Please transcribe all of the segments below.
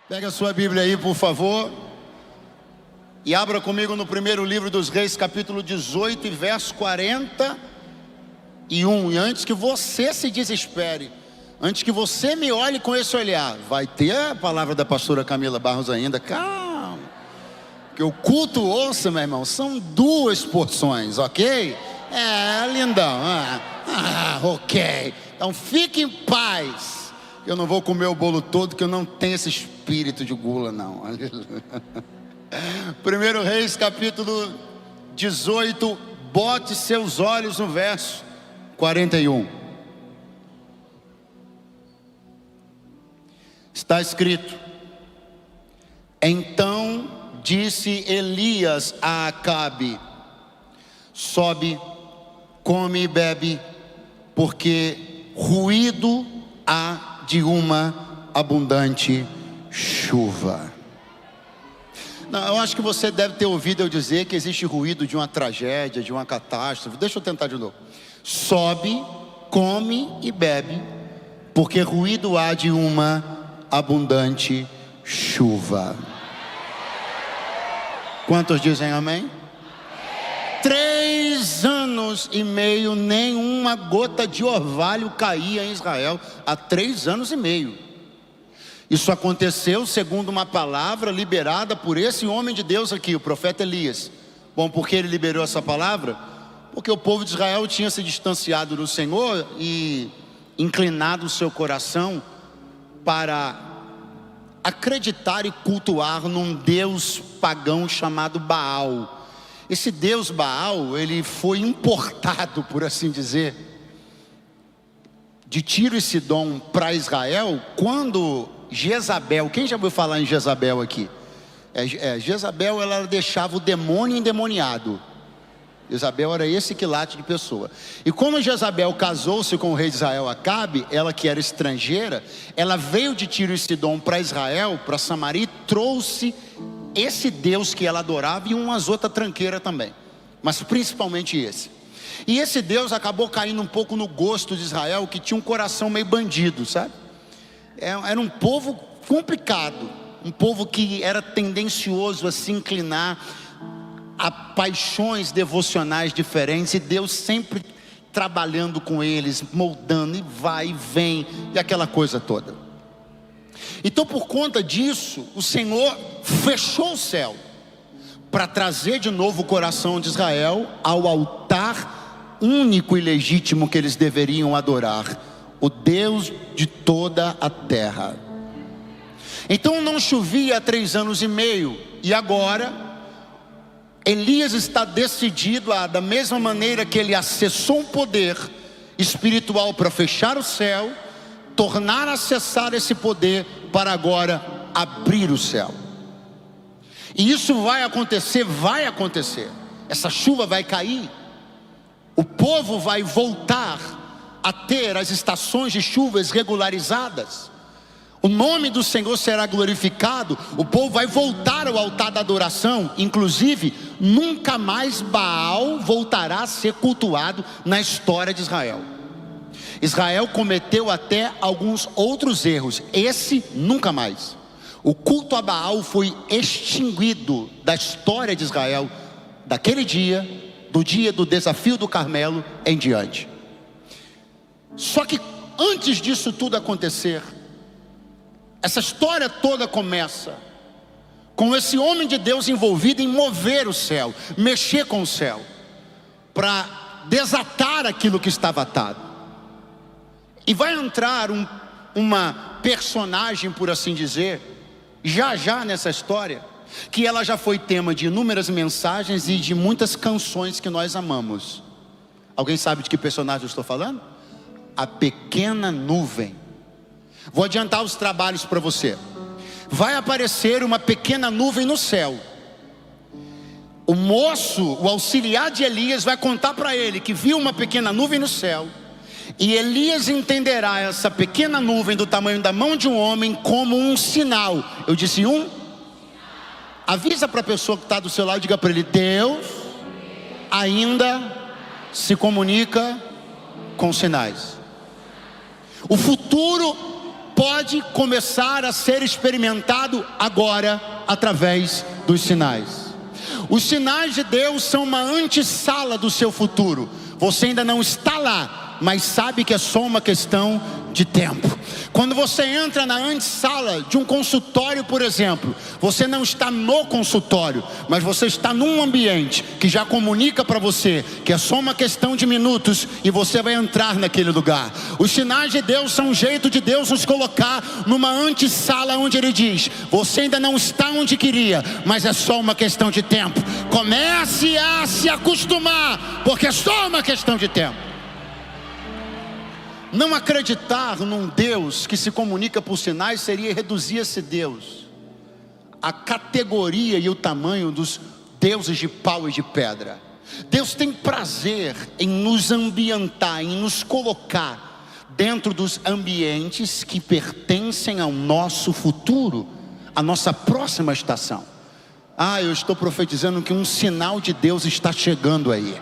Pega a sua Bíblia aí, por favor, e abra comigo no primeiro livro dos Reis, capítulo 18 e verso 41. E antes que você se desespere, antes que você me olhe com esse olhar, vai ter a palavra da pastora Camila Barros ainda. Calma, que o culto ouça, meu irmão, são 2 porções, ok? Lindão, ok. Então fique em paz. Eu não vou comer o bolo todo, que eu não tenho esse espírito de gula, não. Primeiro Reis, capítulo 18, bote seus olhos no verso 41. Está escrito: então disse Elias a Acabe: sobe, come e bebe, porque ruído há de uma abundante chuva. Não, eu acho que você deve ter ouvido eu dizer que existe ruído de uma tragédia, de uma catástrofe. Deixa eu tentar de novo. Sobe, come e bebe, porque ruído há de uma abundante chuva. Quantos dizem amém? 3 anos e meio, nenhuma gota de orvalho caía em Israel. Há 3 anos e meio. Isso aconteceu segundo uma palavra liberada por esse homem de Deus aqui, o profeta Elias. Bom, por que ele liberou essa palavra? Porque o povo de Israel tinha se distanciado do Senhor e inclinado o seu coração para acreditar e cultuar num Deus pagão chamado Baal. Esse Deus Baal, ele foi importado, por assim dizer, de Tiro e Sidom para Israel, quando Jezabel, quem já ouviu falar em Jezabel aqui? Jezabel, ela deixava o demônio endemoniado. Jezabel era esse quilate de pessoa. E quando Jezabel casou-se com o rei de Israel, Acabe, ela que era estrangeira, ela veio de Tiro e Sidom para Israel, para Samaria, e trouxe esse Deus que ela adorava e umas outras tranqueiras também, mas principalmente esse. E esse Deus acabou caindo um pouco no gosto de Israel, que tinha um coração meio bandido, sabe? Era um povo complicado, um povo que era tendencioso a se inclinar a paixões devocionais diferentes, e Deus sempre trabalhando com eles, moldando, e vai e vem, e aquela coisa toda. Então, por conta disso, o Senhor fechou o céu para trazer de novo o coração de Israel ao altar único e legítimo que eles deveriam adorar, o Deus de toda a terra. Então não chovia há 3 anos e meio, e agora Elias está decidido a, da mesma maneira que ele acessou um poder espiritual para fechar o céu, tornar a acessar esse poder para agora abrir o céu. E isso vai acontecer, essa chuva vai cair, o povo vai voltar a ter as estações de chuvas regularizadas, o nome do Senhor será glorificado, o povo vai voltar ao altar da adoração. Inclusive, nunca mais Baal voltará a ser cultuado na história de Israel. Israel cometeu até alguns outros erros, esse nunca mais. O culto a Baal foi extinguido da história de Israel, daquele dia, do dia do desafio do Carmelo em diante. Só que antes disso tudo acontecer, essa história toda começa com esse homem de Deus envolvido em mover o céu, mexer com o céu, para desatar aquilo que estava atado. E vai entrar uma personagem, por assim dizer, já nessa história, que ela já foi tema de inúmeras mensagens e de muitas canções que nós amamos. Alguém sabe de que personagem eu estou falando? A pequena nuvem. Vou adiantar os trabalhos para você. Vai aparecer uma pequena nuvem no céu. O moço, o auxiliar de Elias, vai contar para ele que viu uma pequena nuvem no céu. E Elias entenderá essa pequena nuvem do tamanho da mão de um homem como um sinal. Eu disse avisa para a pessoa que está do seu lado e diga para ele: Deus ainda se comunica com sinais. O futuro pode começar a ser experimentado agora através dos sinais. Os sinais de Deus são uma antessala do seu futuro. Você ainda não está lá, mas sabe que é só uma questão de tempo. Quando você entra na antessala de um consultório, por exemplo, você não está no consultório, mas você está num ambiente que já comunica para você que é só uma questão de minutos e você vai entrar naquele lugar. Os sinais de Deus são um jeito de Deus nos colocar numa antessala onde Ele diz: você ainda não está onde queria, mas é só uma questão de tempo. Comece a se acostumar, porque é só uma questão de tempo. Não acreditar num Deus que se comunica por sinais seria reduzir esse Deus à categoria e o tamanho dos deuses de pau e de pedra. Deus tem prazer em nos ambientar, em nos colocar dentro dos ambientes que pertencem ao nosso futuro, à nossa próxima estação. Eu estou profetizando que um sinal de Deus está chegando aí.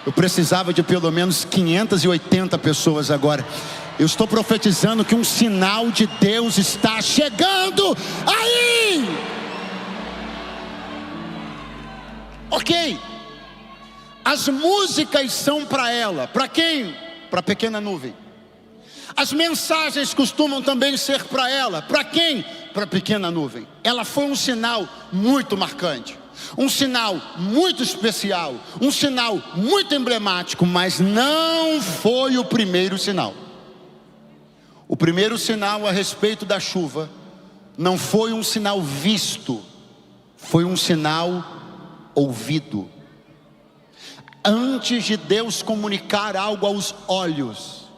Eu precisava de pelo menos 580 pessoas agora. Eu estou profetizando que um sinal de Deus está chegando aí. Ok. As músicas são para ela. Para quem? Para a pequena nuvem. As mensagens costumam também ser para ela. Para quem? Para a pequena nuvem. Ela foi um sinal muito marcante, um sinal muito especial, um sinal muito emblemático, mas não foi o primeiro sinal. O primeiro sinal a respeito da chuva não foi um sinal visto, foi um sinal ouvido. Antes de Deus comunicar algo aos olhos,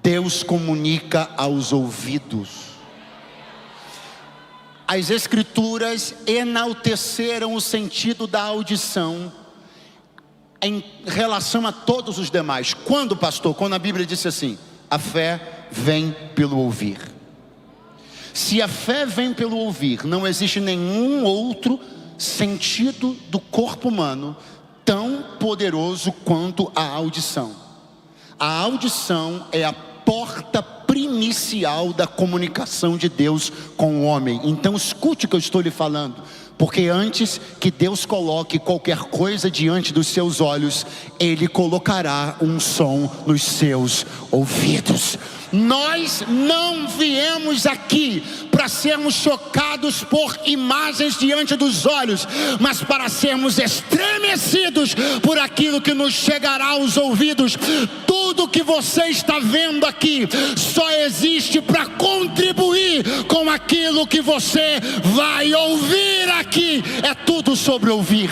Deus comunica aos ouvidos. As Escrituras enalteceram o sentido da audição em relação a todos os demais. Quando, pastor? Quando a Bíblia disse assim: a fé vem pelo ouvir. Se a fé vem pelo ouvir, não existe nenhum outro sentido do corpo humano tão poderoso quanto a audição. A audição é a porta inicial da comunicação de Deus com o homem. Então escute o que eu estou lhe falando, porque antes que Deus coloque qualquer coisa diante dos seus olhos, Ele colocará um som nos seus ouvidos. Nós não viemos aqui para sermos chocados por imagens diante dos olhos, mas para sermos estremecidos por aquilo que nos chegará aos ouvidos. Tudo que você está vendo aqui só existe para contribuir com aquilo que você vai ouvir aqui. É tudo sobre ouvir.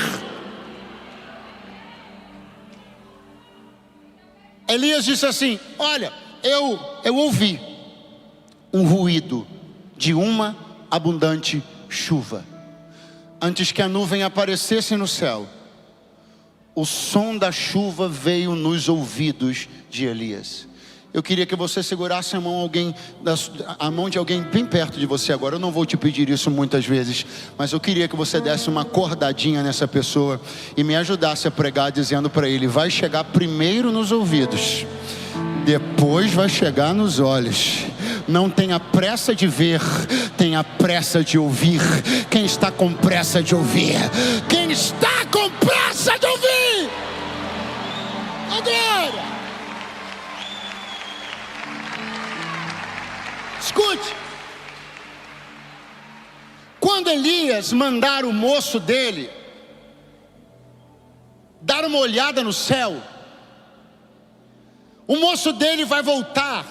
Elias disse assim: olha, eu ouvi um ruído de uma abundante chuva. Antes que a nuvem aparecesse no céu, o som da chuva veio nos ouvidos de Elias. Eu queria que você segurasse a mão de alguém bem perto de você agora. Eu não vou te pedir isso muitas vezes, mas eu queria que você desse uma acordadinha nessa pessoa e me ajudasse a pregar dizendo para ele: vai chegar primeiro nos ouvidos, depois vai chegar nos olhos. Não tenha pressa de ver, tenha pressa de ouvir. Quem está com pressa de ouvir? Quem está com pressa de ouvir? Oh, glória! Escute. Quando Elias mandar o moço dele dar uma olhada no céu, o moço dele vai voltar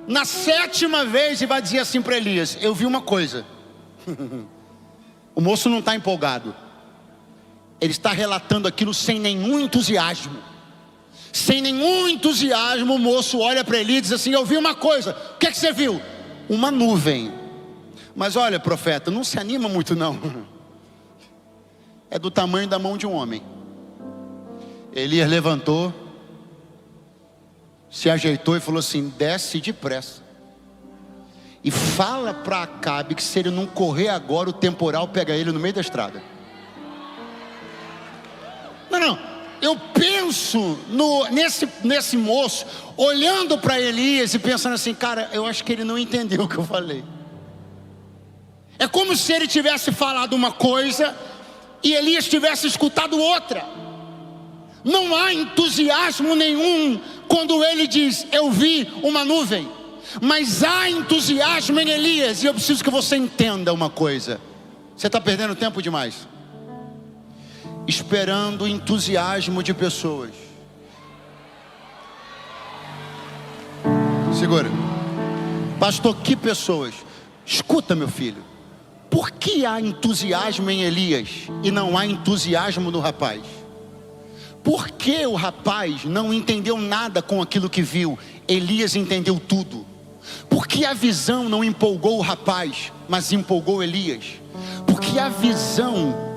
na 7ª vez e vai dizer assim para Elias: eu vi uma coisa. O moço não está empolgado, ele está relatando aquilo sem nenhum entusiasmo. Sem nenhum entusiasmo, o moço olha para Elias e diz assim: eu vi uma coisa. O que é que você viu? Uma nuvem. Mas olha, profeta, não se anima muito não. É do tamanho da mão de um homem. Elias levantou, se ajeitou e falou assim: desce depressa e fala para Acabe que se ele não correr agora, o temporal pega ele no meio da estrada. Não, eu penso nesse moço, olhando para Elias e pensando assim, cara, eu acho que ele não entendeu o que eu falei. É como se ele tivesse falado uma coisa e Elias tivesse escutado outra. Não há entusiasmo nenhum quando ele diz, eu vi uma nuvem. Mas há entusiasmo em Elias. E eu preciso que você entenda uma coisa. Você está perdendo tempo demais esperando o entusiasmo de pessoas. Segura. Pastor, que pessoas? Escuta, meu filho. Por que há entusiasmo em Elias e não há entusiasmo no rapaz? Por que o rapaz não entendeu nada com aquilo que viu? Elias entendeu tudo. Por que a visão não empolgou o rapaz, mas empolgou Elias? Porque a visão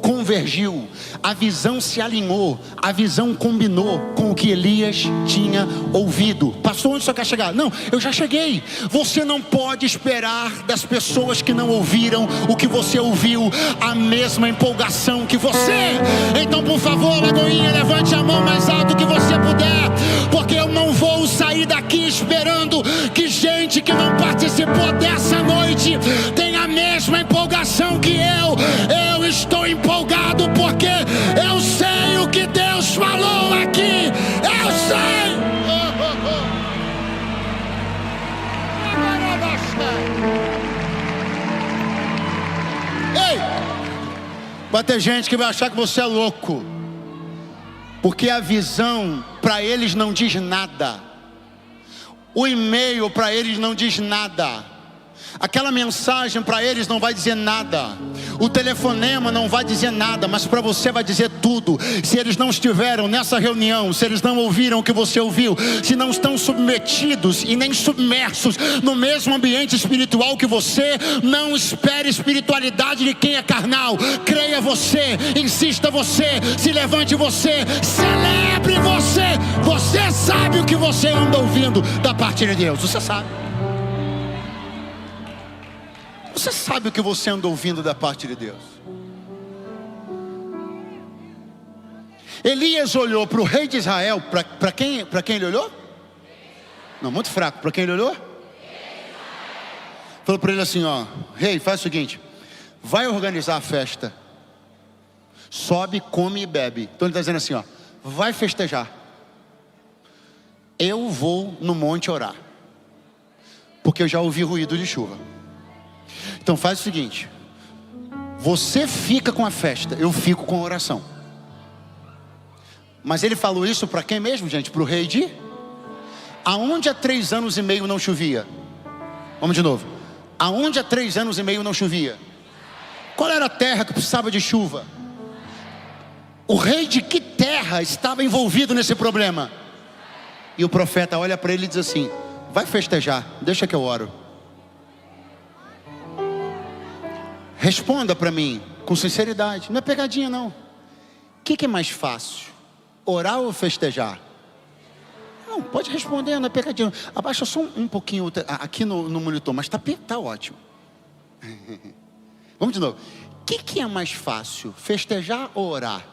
convergiu, a visão se alinhou, a visão combinou com o que Elias tinha ouvido. Pastor, onde você quer chegar? Não, eu já cheguei. Você não pode esperar das pessoas que não ouviram o que você ouviu, a mesma empolgação que você. Então, por favor, Lagoinha, levante a mão mais alto que você puder, porque eu não vou sair daqui esperando que gente que não participou dessa noite tenha a mesma empolgação que eu. Eu estou empolgado porque eu sei o que Deus falou aqui. Eu sei. Ei, vai ter gente que vai achar que você é louco, porque a visão para eles não diz nada, o e-mail para eles não diz nada, aquela mensagem para eles não vai dizer nada, o telefonema não vai dizer nada, mas para você vai dizer tudo. Se eles não estiveram nessa reunião, se eles não ouviram o que você ouviu, se não estão submetidos e nem submersos no mesmo ambiente espiritual que você, não espere espiritualidade de quem é carnal. Creia você, insista você, se levante você, celebre você. Você sabe o que você anda ouvindo da parte de Deus, você sabe. Você sabe o que você anda ouvindo da parte de Deus. Elias olhou para o rei de Israel. Para quem ele olhou? Não, muito fraco. Para quem ele olhou? Falou para ele assim, ó, rei, faz o seguinte, vai organizar a festa, sobe, come e bebe. Então ele está dizendo assim, ó, vai festejar, eu vou no monte orar, porque eu já ouvi ruído de chuva. Então faz o seguinte, você fica com a festa, eu fico com a oração. Mas ele falou isso para quem mesmo, gente? Para o rei de? Aonde há 3 anos e meio não chovia? Vamos de novo. Aonde há 3 anos e meio não chovia? Qual era a terra que precisava de chuva? O rei de que terra estava envolvido nesse problema? E o profeta olha para ele e diz assim, vai festejar, deixa que eu oro. Responda para mim com sinceridade, não é pegadinha não. O que é mais fácil? Orar ou festejar? Não, pode responder, não é pegadinha. Abaixa só um pouquinho aqui no monitor, mas tá ótimo. Vamos de novo. O que é mais fácil? Festejar ou orar?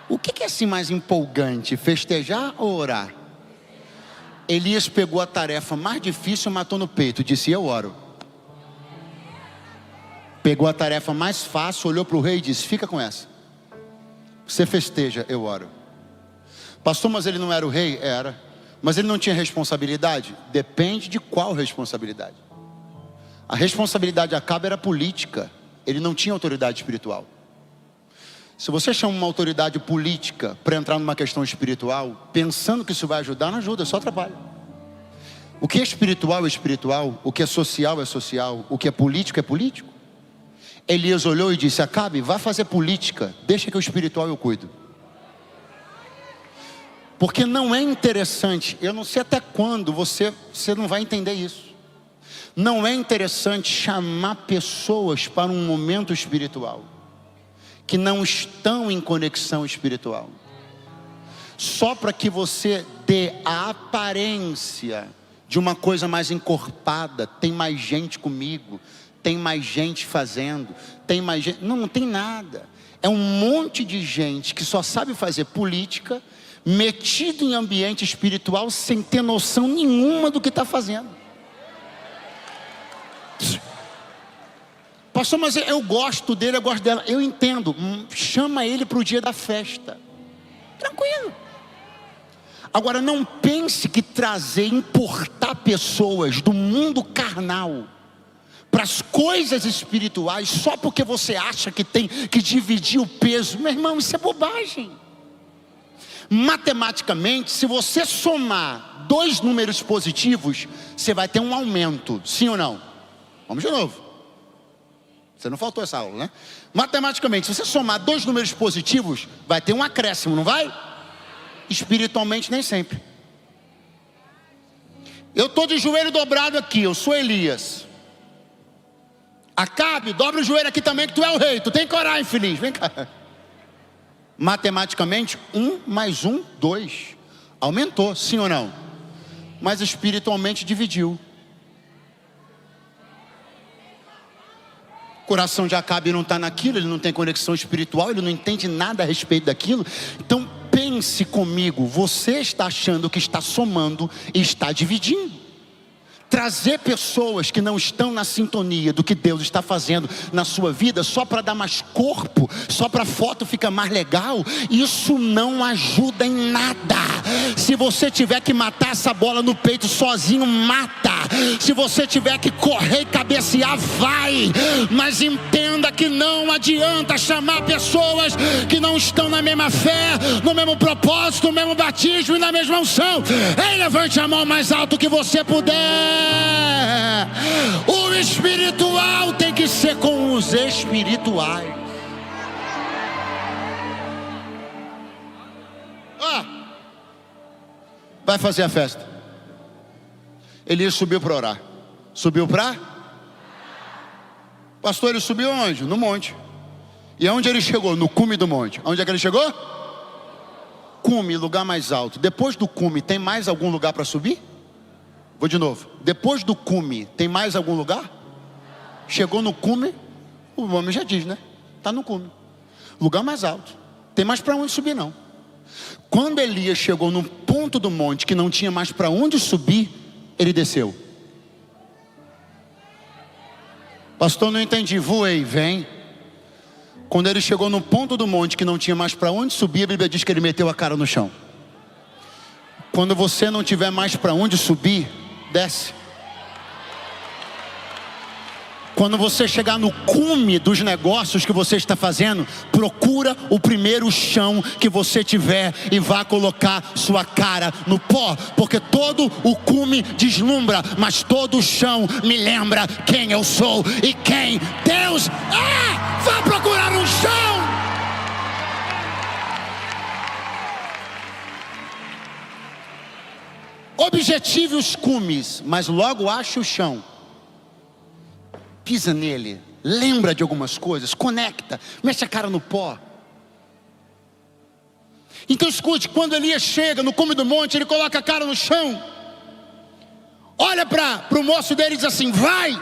O que é assim mais empolgante? Festejar ou orar? Elias pegou a tarefa mais difícil e matou no peito, disse, eu oro. Pegou a tarefa mais fácil, olhou para o rei e disse, fica com essa. Você festeja, eu oro. Pastor, mas ele não era o rei? Era. Mas ele não tinha responsabilidade? Depende de qual responsabilidade. A responsabilidade de Acabe era política. Ele não tinha autoridade espiritual. Se você chama uma autoridade política para entrar numa questão espiritual, pensando que isso vai ajudar, não ajuda, só atrapalha. O que é espiritual é espiritual, o que é social é social, o que é político é político. Elias olhou e disse, Acabe, vá fazer política, deixa que o espiritual eu cuido. Porque não é interessante, eu não sei até quando você não vai entender isso. Não é interessante chamar pessoas para um momento espiritual que não estão em conexão espiritual, só para que você dê a aparência de uma coisa mais encorpada, tem mais gente comigo, tem mais gente fazendo, tem mais gente. Não, não tem nada. É um monte de gente que só sabe fazer política, metido em ambiente espiritual, sem ter noção nenhuma do que está fazendo. Pastor, mas eu gosto dele, eu gosto dela. Eu entendo, chama ele para o dia da festa. Tranquilo. Agora não pense que trazer, importar pessoas do mundo carnal para as coisas espirituais, só porque você acha que tem que dividir o peso. Meu irmão, isso é bobagem. Matematicamente, se você somar 2 números positivos, você vai ter um aumento, sim ou não? Vamos de novo. Você não faltou essa aula, né? Matematicamente, se você somar 2 números positivos, vai ter um acréscimo, não vai? Espiritualmente, nem sempre. Eu estou de joelho dobrado aqui, eu sou Elias. Acabe, dobra o joelho aqui também, que tu é o rei. Tu tem que orar, infeliz, vem cá. Matematicamente, 1 mais 1, 2. Aumentou, sim ou não? Mas espiritualmente dividiu. O coração de Acabe não está naquilo, ele não tem conexão espiritual, ele não entende nada a respeito daquilo. Então pense comigo, você está achando que está somando e está dividindo. Trazer pessoas que não estão na sintonia do que Deus está fazendo na sua vida, só para dar mais corpo, só para a foto ficar mais legal, isso não ajuda em nada. Se você tiver que matar essa bola no peito sozinho, mata. Se você tiver que correr e cabecear, vai. Mas entenda que não adianta chamar pessoas que não estão na mesma fé, no mesmo propósito, no mesmo batismo e na mesma unção. Ei, levante a mão mais alto que você puder. O espiritual tem que ser com os espirituais. Vai fazer a festa. Elias subiu para orar. Subiu para? Pastor, ele subiu onde? No monte. E aonde ele chegou? No cume do monte. Onde é que ele chegou? Cume, lugar mais alto. Depois do cume, tem mais algum lugar para subir? Vou de novo. Depois do cume, tem mais algum lugar? Chegou no cume, o homem já diz, né? Está no cume. Lugar mais alto. Tem mais para onde subir não. Quando Elias chegou no ponto do monte que não tinha mais para onde subir, ele desceu. Pastor, não entendi. Voei, vem. Quando ele chegou no ponto do monte que não tinha mais para onde subir, a Bíblia diz que ele meteu a cara no chão. Quando você não tiver mais para onde subir, desce. Quando você chegar no cume dos negócios que você está fazendo, procura o primeiro chão que você tiver e vá colocar sua cara no pó, porque todo o cume deslumbra, mas todo o chão me lembra quem eu sou e quem Deus é. Vá procurar um chão. Objetive os cumes, mas logo ache o chão. Pisa nele, lembra de algumas coisas, conecta, mexe a cara no pó. Então escute, quando Elias chega no cume do monte, ele coloca a cara no chão, olha para o moço dele e diz assim: vai,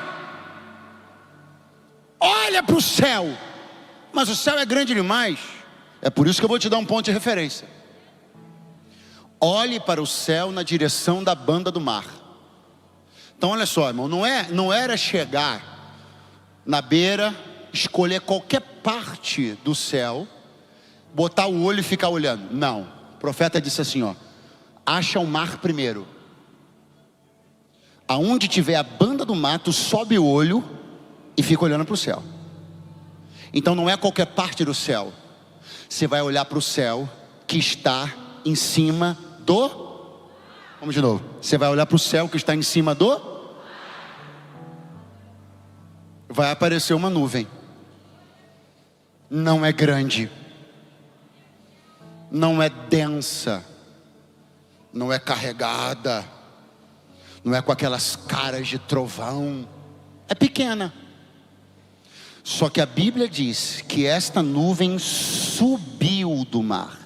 olha para o céu. Mas o céu é grande demais, é por isso que eu vou te dar um ponto de referência. Olhe para o céu na direção da banda do mar. Então olha só, irmão, não era chegar na beira, escolher qualquer parte do céu, botar o olho e ficar olhando. Não, o profeta disse assim, ó: acha o mar primeiro. Aonde tiver a banda do mar, tu sobe o olho e fica olhando para o céu. Então não é qualquer parte do céu. Você vai olhar para o céu que está em cima do... Vamos de novo. Você vai olhar para o céu que está em cima do... Vai aparecer uma nuvem. Não é grande, não é densa, não é carregada, não é com aquelas caras de trovão. É pequena. Só que a Bíblia diz que esta nuvem subiu do mar.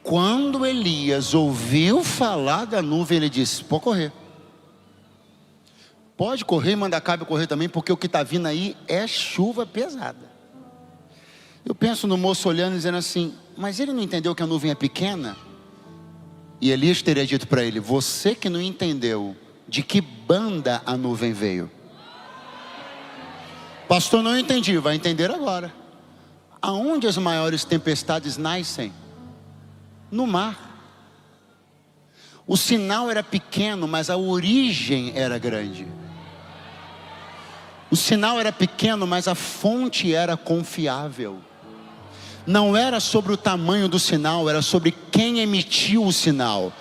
Quando Elias ouviu falar da nuvem, ele disse: pode correr. Pode correr e mandar Cabe correr também, porque o que está vindo aí é chuva pesada. Eu penso no moço olhando e dizendo assim: mas ele não entendeu que a nuvem é pequena? E Elias teria dito para ele: você que não entendeu de que banda a nuvem veio. Pastor, não entendi. Vai entender agora. Aonde as maiores tempestades nascem? No mar. O sinal era pequeno, mas a origem era grande. O sinal era pequeno, mas a fonte era confiável. Não era sobre o tamanho do sinal, era sobre quem emitiu o sinal.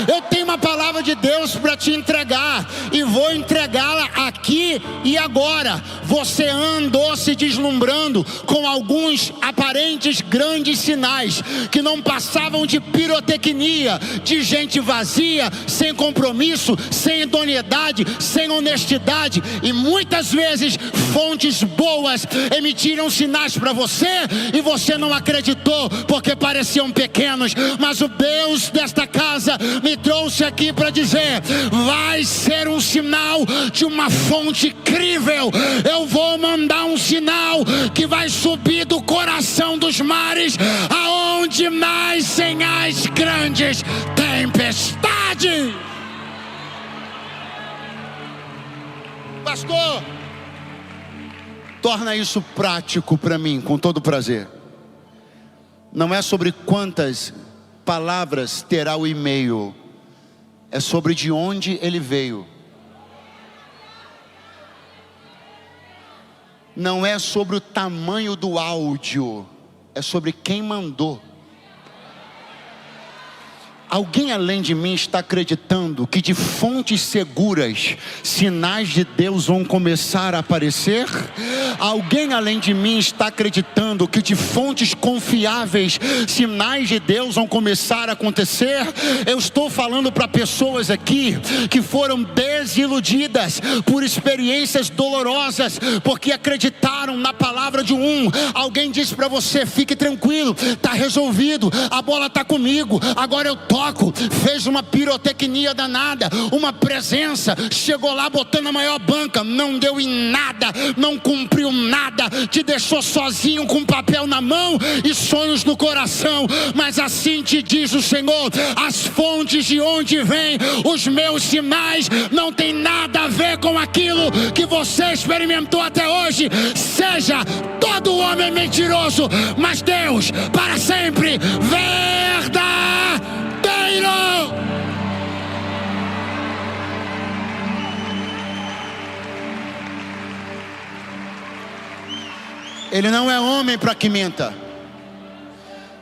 Eu tenho uma palavra de Deus para te entregar, e vou entregá-la aqui e agora. Você andou se deslumbrando com alguns aparentes grandes sinais, que não passavam de pirotecnia, de gente vazia, sem compromisso, sem idoneidade, sem honestidade. E muitas vezes fontes boas emitiram sinais para você, e você não acreditou, porque pareciam pequenos. Mas o Deus desta casa me trouxe aqui para dizer: vai ser um sinal de uma fonte incrível. Eu vou mandar um sinal que vai subir do coração dos mares, aonde nascem as grandes tempestades. Pastor, torna isso prático para mim, com todo prazer. Não é sobre quantas palavras terá o e-mail, é sobre de onde ele veio. Não é sobre o tamanho do áudio, é sobre quem mandou. Alguém além de mim está acreditando que de fontes seguras sinais de Deus vão começar a aparecer? Alguém além de mim está acreditando que de fontes confiáveis sinais de Deus vão começar a acontecer? Eu estou falando para pessoas aqui que foram desiludidas por experiências dolorosas, porque acreditaram na palavra de um. Alguém disse para você: fique tranquilo, está resolvido, a bola está comigo, agora eu toco. Fez uma pirotecnia danada, uma presença, chegou lá botando a maior banca, não deu em nada, não cumpriu nada, te deixou sozinho com papel na mão e sonhos no coração. Mas assim te diz o Senhor: as fontes de onde vêm os meus sinais não tem nada a ver com aquilo que você experimentou até hoje. Seja todo homem mentiroso, mas Deus para sempre verdadeiro. Ele não é homem para que minta.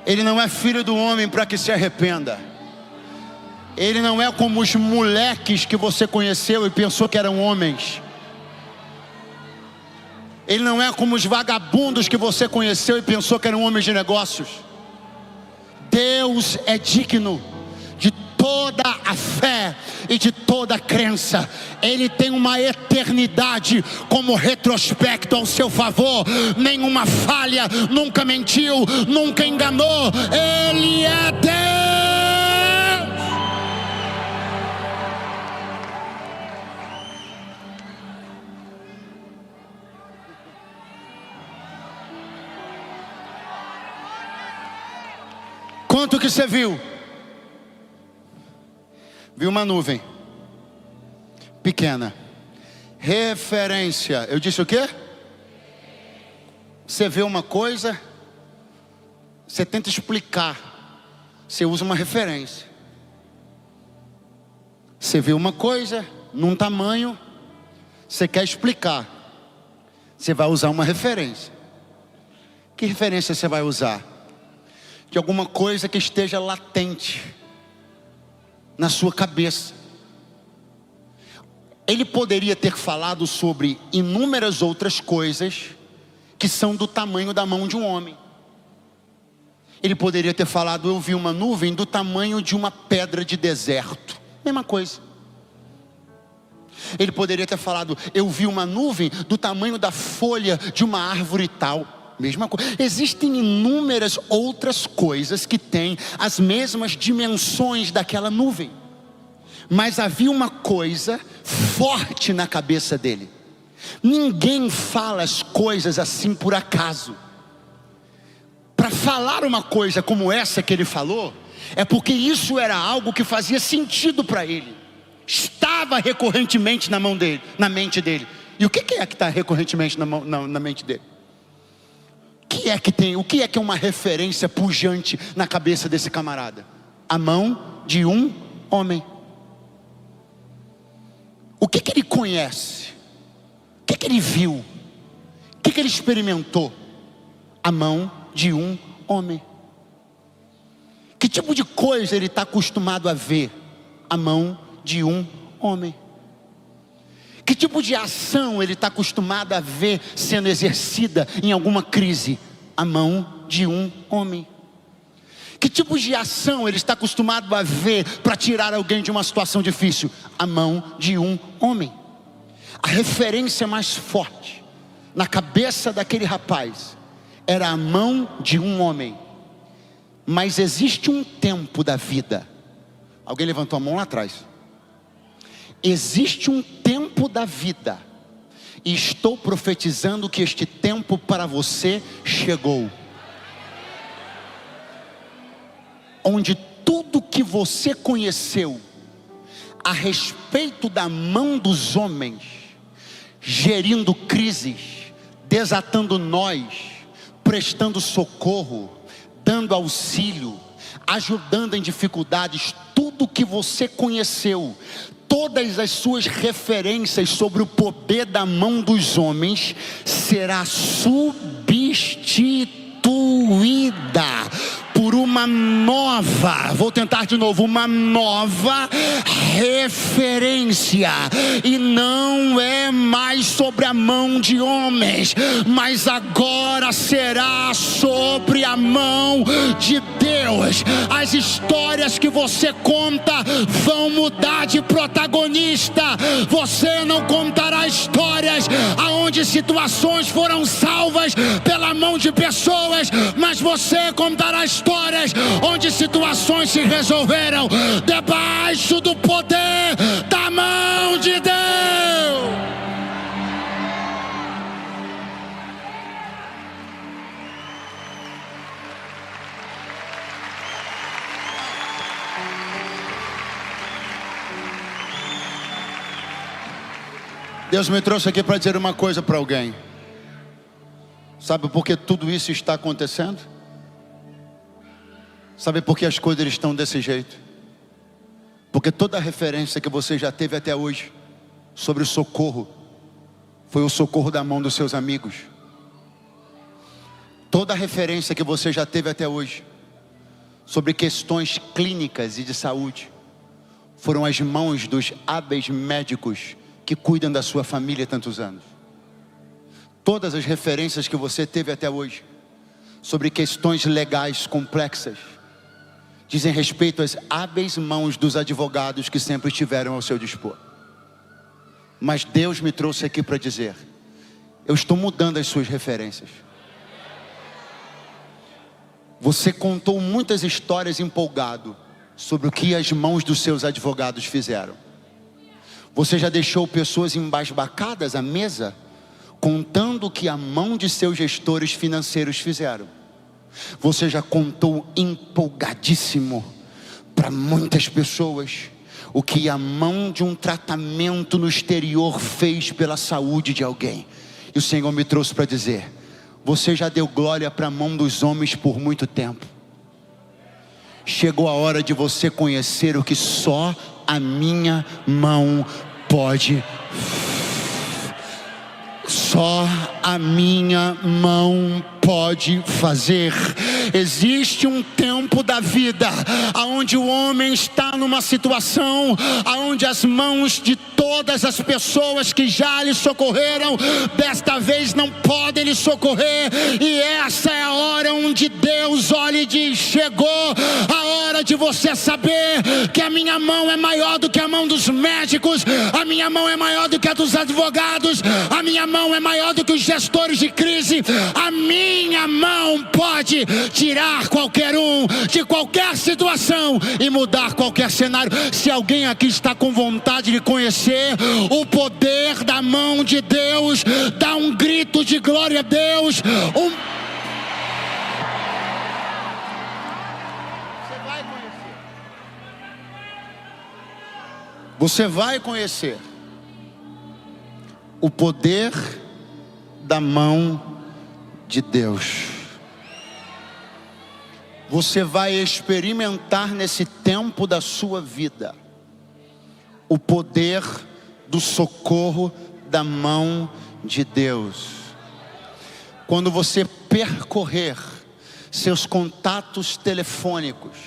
Ele não é filho do homem para que se arrependa. Ele não é como os moleques que você conheceu e pensou que eram homens. Ele não é como os vagabundos que você conheceu e pensou que eram homens de negócios. Deus é digno de toda a fé e de toda a crença. Ele tem uma eternidade como retrospecto ao seu favor. Nenhuma falha, nunca mentiu, nunca enganou. Ele é Deus. Quanto que você viu? Viu uma nuvem pequena. Referência. Eu disse o quê? Você vê uma coisa, você tenta explicar, você usa uma referência. Você vê uma coisa num tamanho, você quer explicar, você vai usar uma referência. Que referência você vai usar? De alguma coisa que esteja latente na sua cabeça. Ele poderia ter falado sobre inúmeras outras coisas que são do tamanho da mão de um homem. Ele poderia ter falado: eu vi uma nuvem do tamanho de uma pedra de deserto. Mesma coisa. Ele poderia ter falado: eu vi uma nuvem do tamanho da folha de uma árvore tal. Mesma coisa. Existem inúmeras outras coisas que têm as mesmas dimensões daquela nuvem. Mas havia uma coisa forte na cabeça dele. Ninguém fala as coisas assim por acaso. Para falar uma coisa como essa que ele falou, é porque isso era algo que fazia sentido para ele. Estava recorrentemente na mão dele, na mente dele. E o que é que está recorrentemente na mente dele? O que é que é uma referência pujante na cabeça desse camarada? A mão de um homem. O que ele conhece? O que ele viu? O que ele experimentou? A mão de um homem. Que tipo de coisa ele está acostumado a ver? A mão de um homem. Que tipo de ação ele está acostumado a ver sendo exercida em alguma crise? A mão de um homem. Que tipo de ação ele está acostumado a ver para tirar alguém de uma situação difícil? A mão de um homem. A referência mais forte na cabeça daquele rapaz era a mão de um homem. Mas existe um tempo da vida. Alguém levantou a mão lá atrás. Existe um tempo da vida, e estou profetizando que este tempo para você chegou, onde tudo que você conheceu a respeito da mão dos homens, gerindo crises, desatando nós, prestando socorro, dando auxílio, ajudando em dificuldades, tudo que você conheceu, todas as suas referências sobre o poder da mão dos homens, será substituída por uma nova, vou tentar de novo, uma nova referência. E não é mais sobre a mão de homens, mas agora será sobre a mão de Deus. As histórias que você conta vão mudar de protagonista. Você não contará histórias aonde situações foram salvas pela mão de pessoas, mas você contará histórias onde situações se resolveram debaixo do poder da mão de Deus. Deus me trouxe aqui para dizer uma coisa para alguém. Sabe por que tudo isso está acontecendo? Sabe por que as coisas estão desse jeito? Porque toda a referência que você já teve até hoje sobre o socorro foi o socorro da mão dos seus amigos. Toda a referência que você já teve até hoje sobre questões clínicas e de saúde foram as mãos dos hábeis médicos que cuidam da sua família há tantos anos. Todas as referências que você teve até hoje sobre questões legais complexas dizem respeito às hábeis mãos dos advogados que sempre estiveram ao seu dispor. Mas Deus me trouxe aqui para dizer: eu estou mudando as suas referências. Você contou muitas histórias empolgado sobre o que as mãos dos seus advogados fizeram. Você já deixou pessoas embasbacadas à mesa contando o que a mão de seus gestores financeiros fizeram. Você já contou empolgadíssimo para muitas pessoas o que a mão de um tratamento no exterior fez pela saúde de alguém. E o Senhor me trouxe para dizer: você já deu glória para a mão dos homens por muito tempo. Chegou a hora de você conhecer o que só a minha mão pode. Só a minha mão pode fazer. Existe um tempo da vida aonde o homem está numa situação aonde as mãos de todas as pessoas que já lhe socorreram desta vez não podem lhe socorrer, e essa é a hora onde Deus olha e diz: chegou a hora de você saber que a minha mão é maior do que a mão dos médicos, a minha mão é maior do que a dos advogados, a minha mão é maior do que os gestores de crise, a minha mão pode tirar qualquer um de qualquer situação e mudar qualquer cenário. Se alguém aqui está com vontade de conhecer o poder da mão de Deus, dá um grito de glória a Deus. Você vai conhecer o poder da mão de Deus. Você vai experimentar nesse tempo da sua vida o poder do socorro da mão de Deus. Quando você percorrer seus contatos telefônicos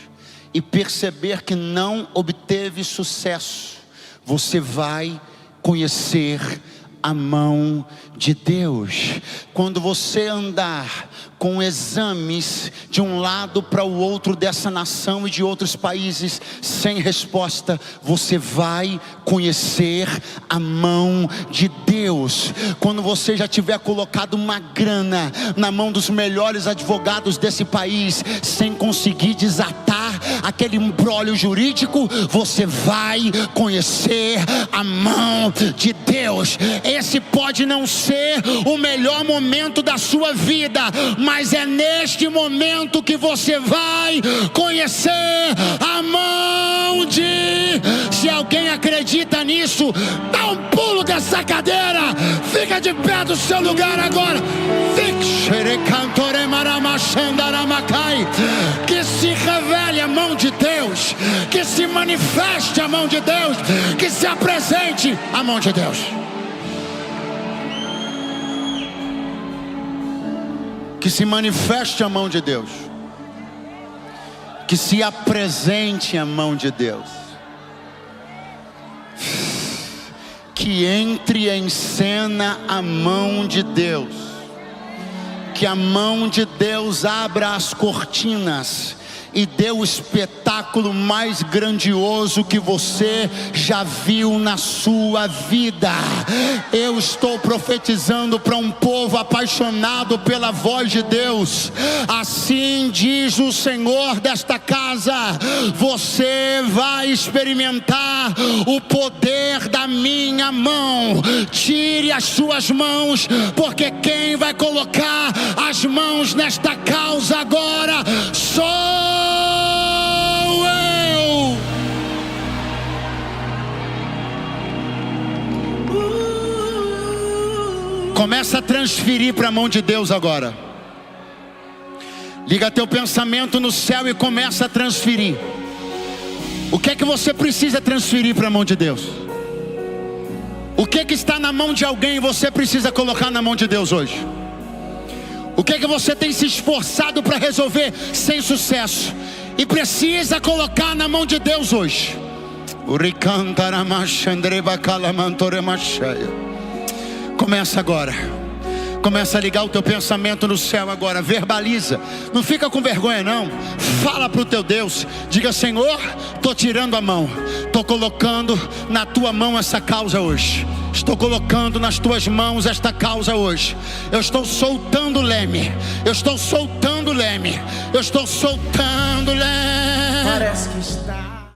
e perceber que não obteve sucesso, você vai conhecer a mão de Deus. Quando você andar com exames de um lado para o outro dessa nação e de outros países sem resposta, você vai conhecer a mão de Deus. Quando você já tiver colocado uma grana na mão dos melhores advogados desse país sem conseguir desatar aquele imbróglio jurídico, você vai conhecer a mão de Deus. Esse pode não ser o melhor momento da sua vida, mas é neste momento que você vai conhecer a mão de... Se alguém acredita nisso, dá um pulo dessa cadeira, fica de pé do seu lugar agora. Que se revele a mão de Deus, que se manifeste a mão de Deus, que se apresente a mão de Deus. Que se manifeste a mão de Deus, que se apresente a mão de Deus, que entre em cena a mão de Deus, que a mão de Deus abra as cortinas e dê o espetáculo mais grandioso que você já viu na sua vida. Eu estou profetizando para um povo apaixonado pela voz de Deus. Assim diz o Senhor desta casa: você vai experimentar o poder da minha mão. Tire as suas mãos, porque quem vai colocar as mãos nesta causa agora sou eu. Começa a transferir para a mão de Deus agora. Liga teu pensamento no céu e começa a transferir. O que é que você precisa transferir para a mão de Deus? O que é que está na mão de alguém e você precisa colocar na mão de Deus hoje? O que é que você tem se esforçado para resolver sem sucesso e precisa colocar na mão de Deus hoje? Começa agora. Começa a ligar o teu pensamento no céu agora. Verbaliza. Não fica com vergonha não. Fala para o teu Deus. Diga: Senhor, estou tirando a mão. Estou colocando na tua mão essa causa hoje. Estou colocando nas tuas mãos esta causa hoje. Eu estou soltando o leme. Eu estou soltando o leme. Eu estou soltando o leme. Parece que está